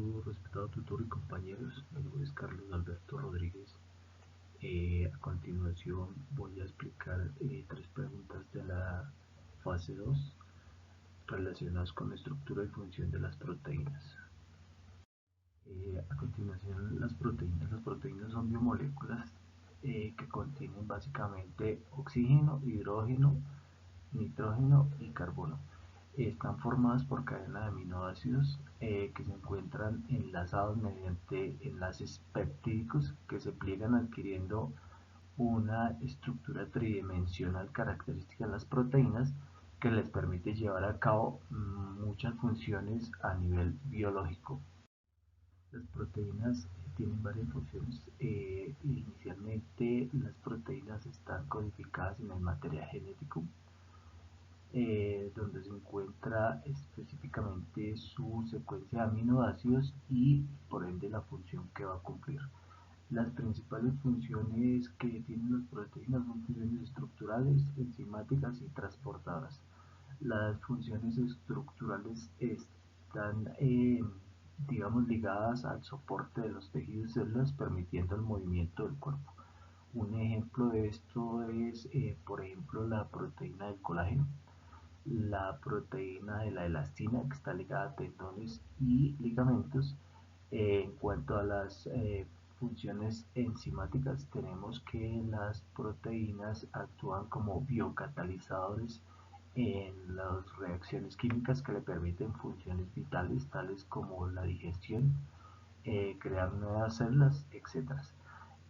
su respetado tutor y compañeros. Mi nombre es Carlos Alberto Rodríguez. A continuación voy a explicar tres preguntas de la fase 2 relacionadas con la estructura y función de las proteínas. A continuación, las proteínas. Las proteínas son biomoléculas que contienen básicamente oxígeno, hidrógeno, nitrógeno y carbono. Están formadas por cadenas de aminoácidos que se encuentran enlazados mediante enlaces peptídicos que se pliegan adquiriendo una estructura tridimensional característica de las proteínas que les permite llevar a cabo muchas funciones a nivel biológico. Las proteínas tienen varias funciones. Inicialmente las proteínas están codificadas en el material genético, donde se encuentra específicamente su secuencia de aminoácidos y por ende la función que va a cumplir. Las principales funciones que tienen las proteínas son funciones estructurales, enzimáticas y transportadoras. Las funciones estructurales están, digamos, ligadas al soporte de los tejidos y células, permitiendo el movimiento del cuerpo. Un ejemplo de esto es, por ejemplo, la proteína del colágeno, la proteína de la elastina, que está ligada a tendones y ligamentos. En cuanto a las funciones enzimáticas, tenemos que las proteínas actúan como biocatalizadores en las reacciones químicas que le permiten funciones vitales tales como la digestión, crear nuevas células, etc.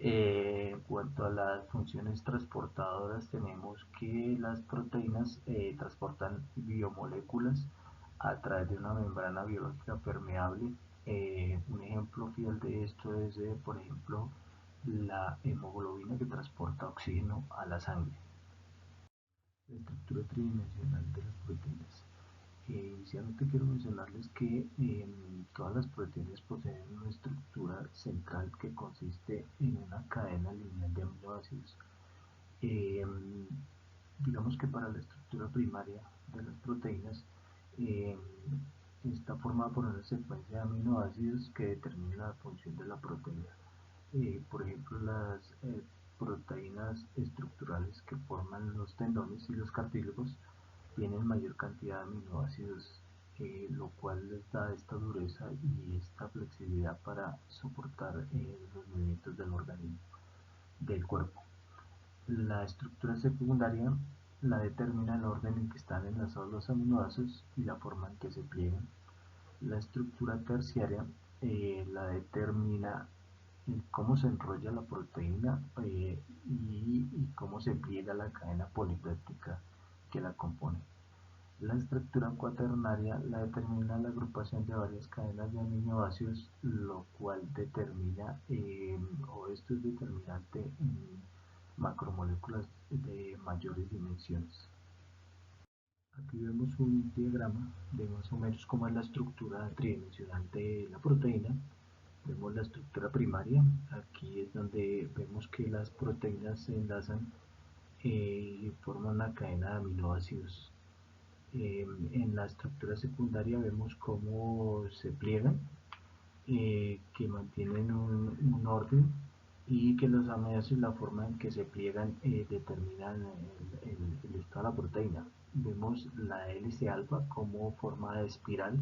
En cuanto a las funciones transportadoras, tenemos que las proteínas transportan biomoléculas a través de una membrana biológica permeable. Un ejemplo fiel de esto es, por ejemplo, la hemoglobina, que transporta oxígeno a la sangre. La estructura tridimensional de las proteínas. Inicialmente quiero mencionarles que todas las proteínas poseen una estructura central que consiste en una cadena lineal de aminoácidos. Eh, digamos que para la estructura primaria de las proteínas está formada por una secuencia de aminoácidos que determina la función de la proteína. Por ejemplo, las proteínas estructurales que forman los tendones y los cartílagos tienen mayor cantidad de aminoácidos, lo cual les da esta dureza y esta flexibilidad para soportar los movimientos del organismo, del cuerpo. La estructura secundaria la determina el orden en que están enlazados los aminoácidos y la forma en que se pliegan. La estructura terciaria la determina cómo se enrolla la proteína y cómo se pliega la cadena polipéptica que la compone. La estructura cuaternaria la determina la agrupación de varias cadenas de aminoácidos, lo cual determina, o esto es determinante en macromoléculas de mayores dimensiones. Aquí vemos un diagrama de más o menos cómo es la estructura tridimensional de la proteína. Vemos la estructura primaria. Aquí es donde vemos que las proteínas se enlazan y forman una cadena de aminoácidos. En la estructura secundaria vemos cómo se pliegan, que mantienen un orden y que los aminoácidos, la forma en que se pliegan, determinan el estado de la proteína. Vemos la hélice alfa como forma de espiral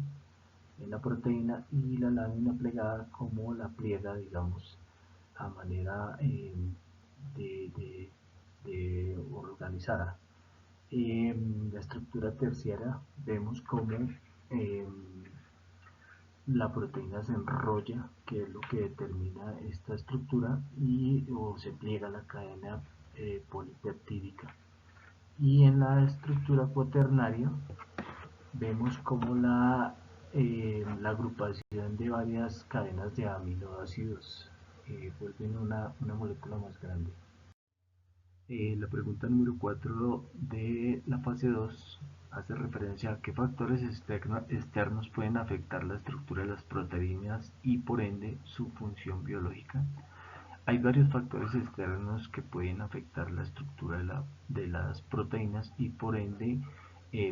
en la proteína y la lámina plegada como la pliega, digamos, a manera de organizada. En la estructura terciaria vemos cómo la proteína se enrolla, que es lo que determina esta estructura, o se pliega la cadena polipeptídica. Y en la estructura cuaternaria vemos como la agrupación de varias cadenas de aminoácidos vuelven una molécula más grande. La pregunta número 4 de la fase 2 hace referencia a qué factores externos pueden afectar la estructura de las proteínas y por ende su función biológica. Hay varios factores externos que pueden afectar la estructura de las proteínas y por ende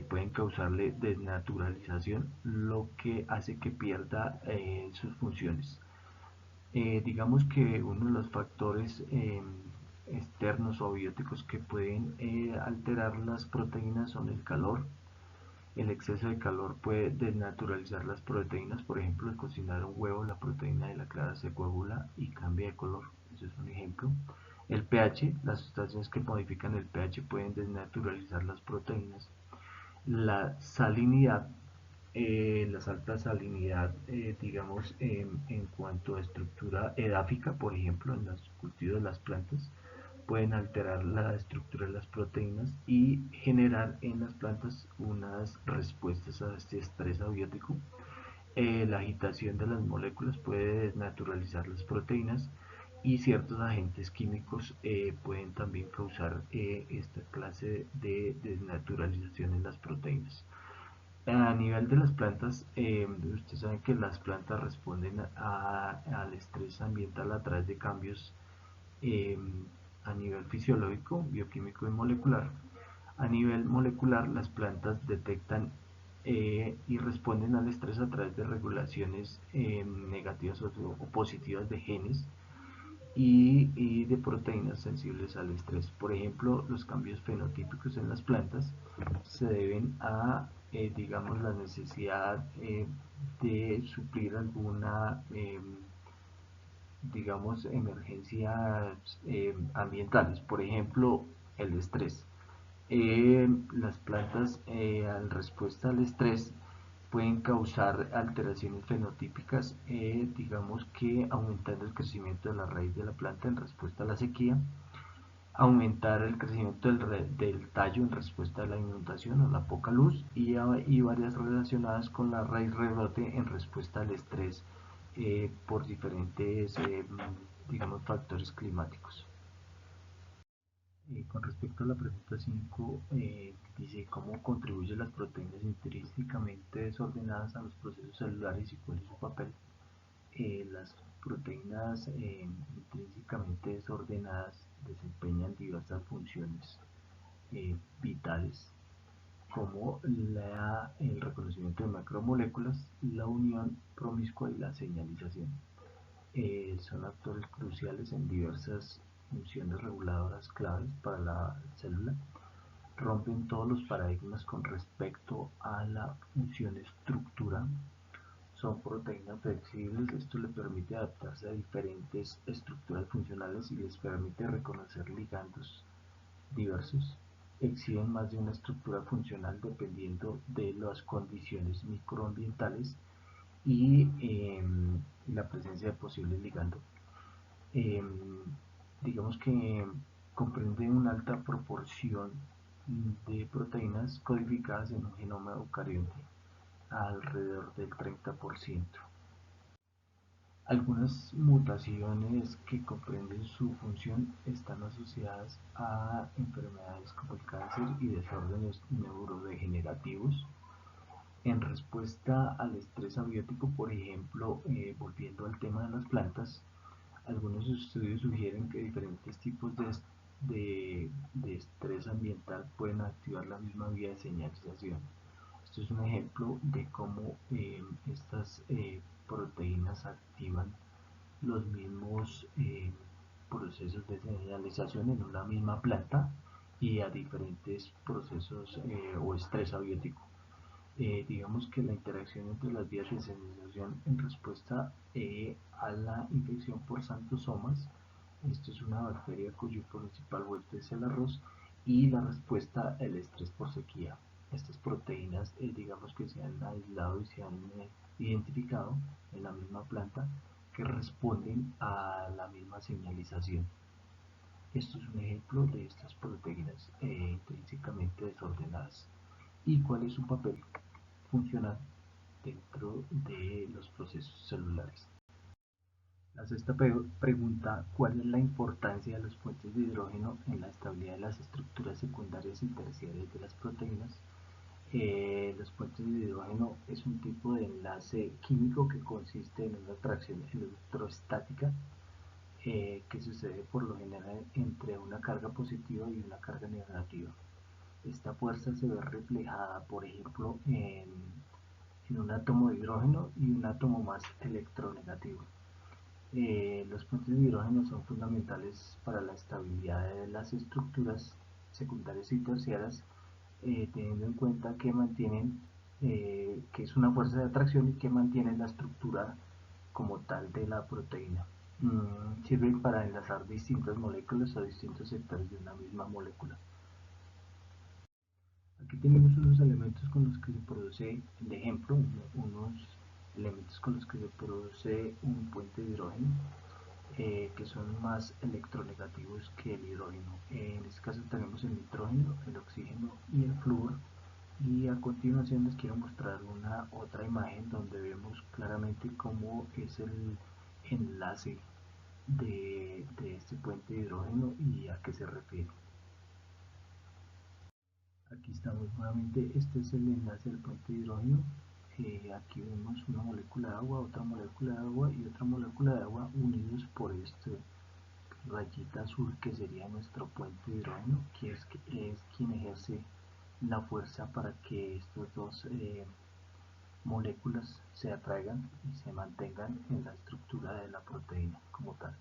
pueden causarle desnaturalización, lo que hace que pierda sus funciones. Digamos que uno de los factores externos o bióticos que pueden alterar las proteínas son el calor. El exceso de calor puede desnaturalizar las proteínas. Por ejemplo, al cocinar un huevo, la proteína de la clara se coagula y cambia de color. Eso es un ejemplo. El pH, las sustancias que modifican el pH pueden desnaturalizar las proteínas. La salinidad, la alta salinidad, digamos, en cuanto a estructura edáfica, por ejemplo, en los cultivos de las plantas, pueden alterar la estructura de las proteínas y generar en las plantas unas respuestas a este estrés abiótico. La agitación de las moléculas puede desnaturalizar las proteínas y ciertos agentes químicos pueden también causar esta clase de desnaturalización en las proteínas. A nivel de las plantas, ustedes saben que las plantas responden al estrés ambiental a través de cambios eh, a nivel fisiológico, bioquímico y molecular. A nivel molecular, las plantas detectan y responden al estrés a través de regulaciones negativas o positivas de genes y de proteínas sensibles al estrés. Por ejemplo, los cambios fenotípicos en las plantas se deben a, digamos, la necesidad de suplir alguna, digamos, emergencias ambientales. Por ejemplo, el estrés. Las plantas, al respuesta al estrés, pueden causar alteraciones fenotípicas, digamos que aumentando el crecimiento de la raíz de la planta en respuesta a la sequía, aumentar el crecimiento del tallo en respuesta a la inundación o la poca luz y varias relacionadas con la raíz rebrote en respuesta al estrés por diferentes, digamos, factores climáticos. Con respecto a la pregunta 5, dice cómo contribuyen las proteínas intrínsecamente desordenadas a los procesos celulares y cuál es su papel. Las proteínas intrínsecamente desordenadas desempeñan diversas funciones vitales como el reconocimiento de macromoléculas, la unión promiscua y la señalización. Son actores cruciales en diversas funciones reguladoras claves para la célula. Rompen todos los paradigmas con respecto a la función estructura. Son proteínas flexibles, esto le permite adaptarse a diferentes estructuras funcionales y les permite reconocer ligandos diversos. Exhiben más de una estructura funcional dependiendo de las condiciones microambientales y la presencia de posibles ligandos. Eh, digamos que comprende una alta proporción de proteínas codificadas en un genoma eucarionte, alrededor del 30%. Algunas mutaciones que comprenden su función están asociadas a enfermedades como el cáncer y desórdenes neurodegenerativos. En respuesta al estrés abiótico, por ejemplo, volviendo al tema de las plantas, algunos estudios sugieren que diferentes tipos de estrés ambiental pueden activar la misma vía de señalización. Esto es un ejemplo de cómo estas proteínas activan los mismos procesos de señalización en una misma planta y a diferentes procesos o estrés abiótico. Digamos que la interacción entre las vías de señalización en respuesta a la infección por santosomas, esto es una bacteria cuyo principal huésped es el arroz, y la respuesta al estrés por sequía. Estas proteínas, digamos que se han aislado y se han identificado en la misma planta que responden a la misma señalización. Esto es un ejemplo de estas proteínas intrínsecamente desordenadas. ¿Y cuál es su papel funcional dentro de los procesos celulares? La sexta pregunta, ¿cuál es la importancia de los puentes de hidrógeno en la estabilidad de las estructuras secundarias y terciarias de las proteínas? Los puentes de hidrógeno es un tipo de enlace químico que consiste en una atracción electrostática que sucede por lo general entre una carga positiva y una carga negativa. Esta fuerza se ve reflejada, por ejemplo, en un átomo de hidrógeno y un átomo más electronegativo. Los puentes de hidrógeno son fundamentales para la estabilidad de las estructuras secundarias y terciarias, teniendo en cuenta que mantienen, que es una fuerza de atracción y que mantiene la estructura como tal de la proteína. Sirven para enlazar distintas moléculas o distintos sectores de una misma molécula. Aquí tenemos unos elementos con los que se produce, de ejemplo, unos elementos con los que se produce un puente de hidrógeno, que son más electronegativos que el hidrógeno. En este caso tenemos el nitrógeno, el oxígeno y el flúor. Y a continuación les quiero mostrar una otra imagen donde vemos claramente cómo es el enlace de este puente de hidrógeno y a qué se refiere. Aquí estamos nuevamente, este es el enlace del puente de hidrógeno. Aquí vemos una molécula de agua, otra molécula de agua y otra molécula de agua unidos por este rayita azul que sería nuestro puente de hidrógeno, que es quien ejerce la fuerza para que estos dos moléculas se atraigan y se mantengan en la estructura de la proteína como tal.